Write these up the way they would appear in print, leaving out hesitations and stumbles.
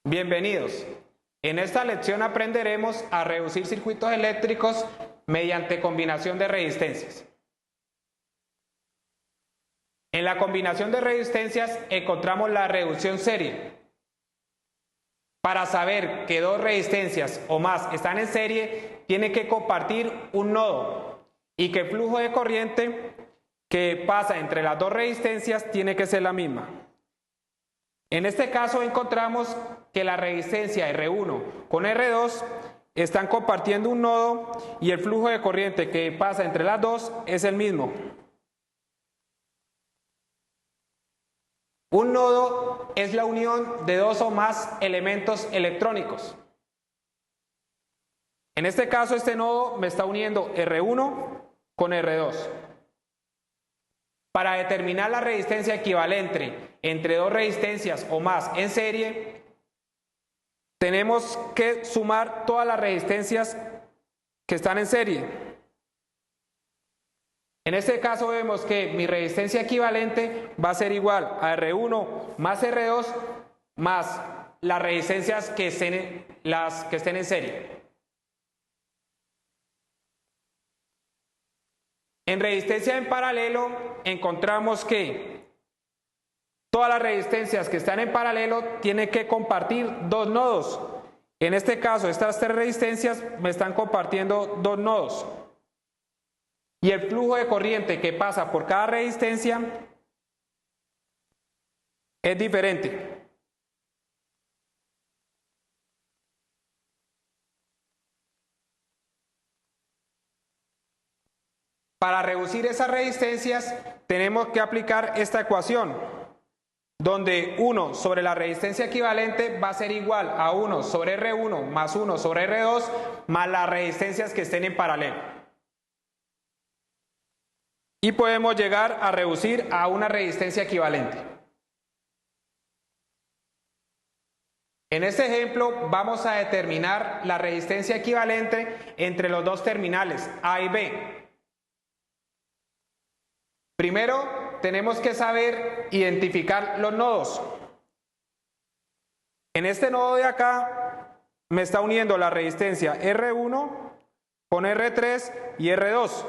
Bienvenidos. En esta lección aprenderemos a reducir circuitos eléctricos mediante combinación de resistencias. En la combinación de resistencias encontramos la reducción serie. Para saber que dos resistencias o más están en serie, tienen que compartir un nodo y que el flujo de corriente que pasa entre las dos resistencias tiene que ser la misma. En este caso encontramos que la resistencia R1 con R2 están compartiendo un nodo y el flujo de corriente que pasa entre las dos es el mismo. Un nodo es la unión de dos o más elementos electrónicos. En este caso este nodo me está uniendo R1 con R2. Para determinar la resistencia equivalente entre dos resistencias o más en serie, tenemos que sumar todas las resistencias que están en serie. En este caso vemos que mi resistencia equivalente va a ser igual a R1 más R2 más las resistencias que estén en serie. En resistencia en paralelo encontramos que todas las resistencias que están en paralelo tienen que compartir dos nodos. En este caso, estas tres resistencias me están compartiendo dos nodos. Y el flujo de corriente que pasa por cada resistencia es diferente. Para reducir esas resistencias tenemos que aplicar esta ecuación, donde 1 sobre la resistencia equivalente va a ser igual a 1 sobre R1 más 1 sobre R2 más las resistencias que estén en paralelo. Y podemos llegar a reducir a una resistencia equivalente. En este ejemplo vamos a determinar la resistencia equivalente entre los dos terminales A y B. Primero tenemos que saber identificar los nodos. En este nodo de acá me está uniendo la resistencia R1 con R3 y R2.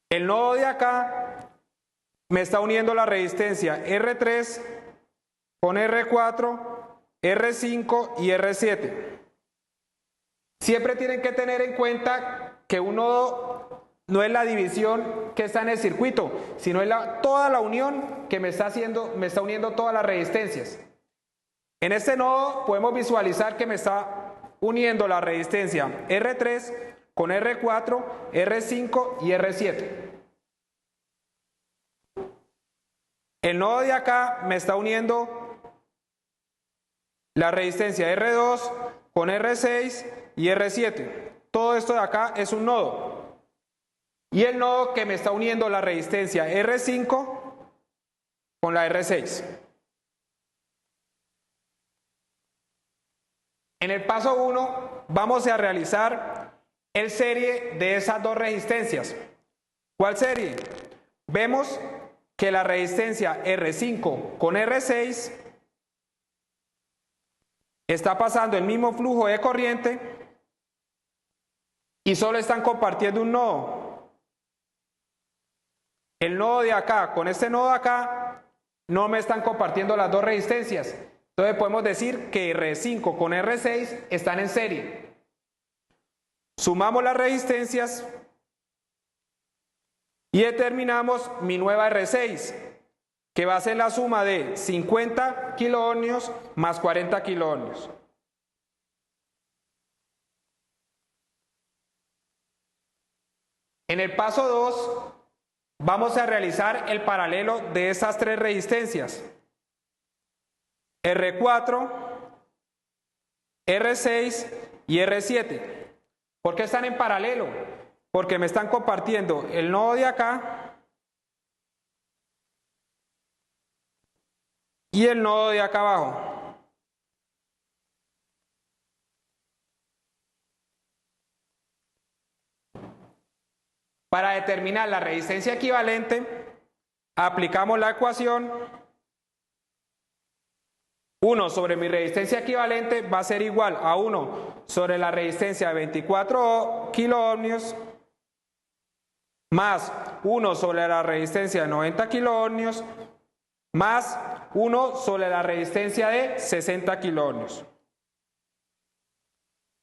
El nodo de acá me está uniendo la resistencia R3 con R4, R5 y R7. Siempre tienen que tener en cuenta que un nodo no es la división que está en el circuito, sino es toda la unión que me está uniendo todas las resistencias. En este nodo podemos visualizar que me está uniendo la resistencia R3 con R4, R5 y R7. El nodo de acá me está uniendo la resistencia R2 con R6 y R7. Todo esto de acá es un nodo. Y el nodo que me está uniendo la resistencia R5 con la R6. En el paso 1 vamos a realizar el serie de esas dos resistencias. ¿Cuál serie? Vemos que la resistencia R5 con R6 está pasando el mismo flujo de corriente y solo están compartiendo un nodo. El nodo de acá con este nodo de acá no me están compartiendo las dos resistencias. Entonces podemos decir que R5 con R6 están en serie. Sumamos las resistencias y determinamos mi nueva R6, que va a ser la suma de 50 kiloohmios más 40 kiloohmios. En el paso 2 vamos a realizar el paralelo de esas tres resistencias. R4, R6 y R7. ¿Por qué están en paralelo? Porque me están compartiendo el nodo de acá y el nodo de acá abajo. Para determinar la resistencia equivalente, aplicamos la ecuación 1 sobre mi resistencia equivalente va a ser igual a 1 sobre la resistencia de 24 kiloohmios más 1 sobre la resistencia de 90 kiloohmios más 1 sobre la resistencia de 60 kiloohmios.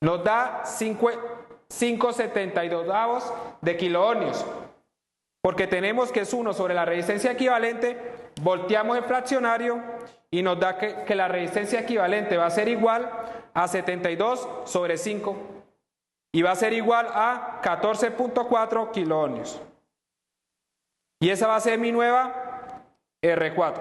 Nos da 5,72 de kiloohmios. Porque tenemos que es 1 sobre la resistencia equivalente, volteamos el fraccionario y nos da que la resistencia equivalente va a ser igual a 72 sobre 5 y va a ser igual a 14,4 kiloohmios. Y esa va a ser mi nueva R4.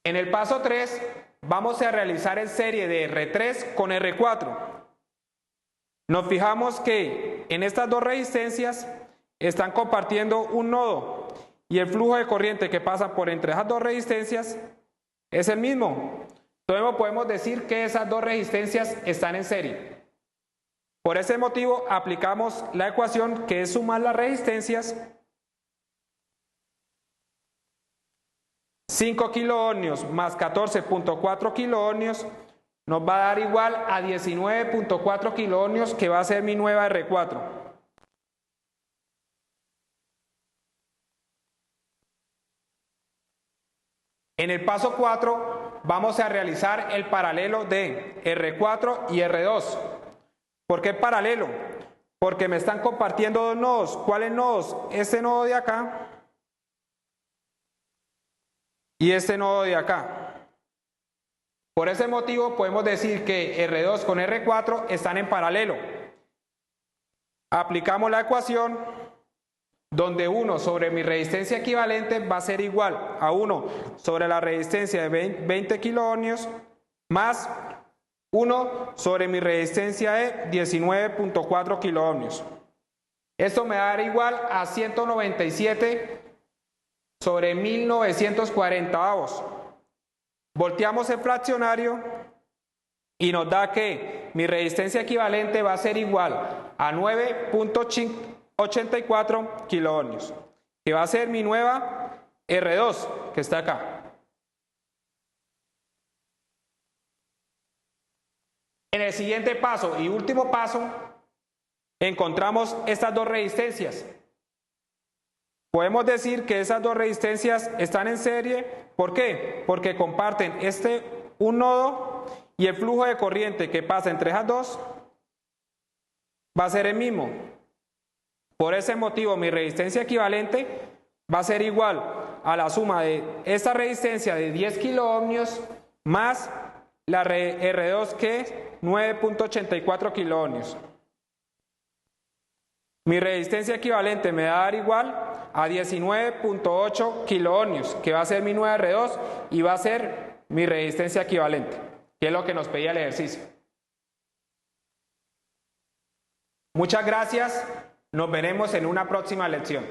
En el paso 3 vamos a realizar en serie de R3 con R4. Nos fijamos que en estas dos resistencias están compartiendo un nodo y el flujo de corriente que pasa por entre esas dos resistencias es el mismo. Entonces podemos decir que esas dos resistencias están en serie. Por ese motivo aplicamos la ecuación que es sumar las resistencias. 5 kiloohmios más 14,4 kiloohmios nos va a dar igual a 19,4 kiloohmios, que va a ser mi nueva R4. En el paso 4 vamos a realizar el paralelo de R4 y R2. ¿Por qué paralelo? Porque me están compartiendo dos nodos. ¿Cuáles nodos? Este nodo de acá y este nodo de acá. Por ese motivo podemos decir que R2 con R4 están en paralelo. Aplicamos la ecuación donde 1 sobre mi resistencia equivalente va a ser igual a 1 sobre la resistencia de 20 kiloohmios más 1 sobre mi resistencia de 19,4 kiloohmios. Esto me va a dar igual a 197 sobre 1940. Volteamos el fraccionario y nos da que mi resistencia equivalente va a ser igual a 9,84 kiloohmios, que va a ser mi nueva R2, que está acá. En el siguiente paso y último paso, encontramos estas dos resistencias. Podemos decir que esas dos resistencias están en serie. ¿Por qué? Porque comparten un nodo y el flujo de corriente que pasa entre esas dos va a ser el mismo. Por ese motivo mi resistencia equivalente va a ser igual a la suma de esta resistencia de 10 kiloohmios más la R2 que es 9,84 kiloohmios. Mi resistencia equivalente me va a dar igual a 19,8 kiloohmios, que va a ser mi nueva R2 y va a ser mi resistencia equivalente, que es lo que nos pedía el ejercicio. Muchas gracias, nos veremos en una próxima lección.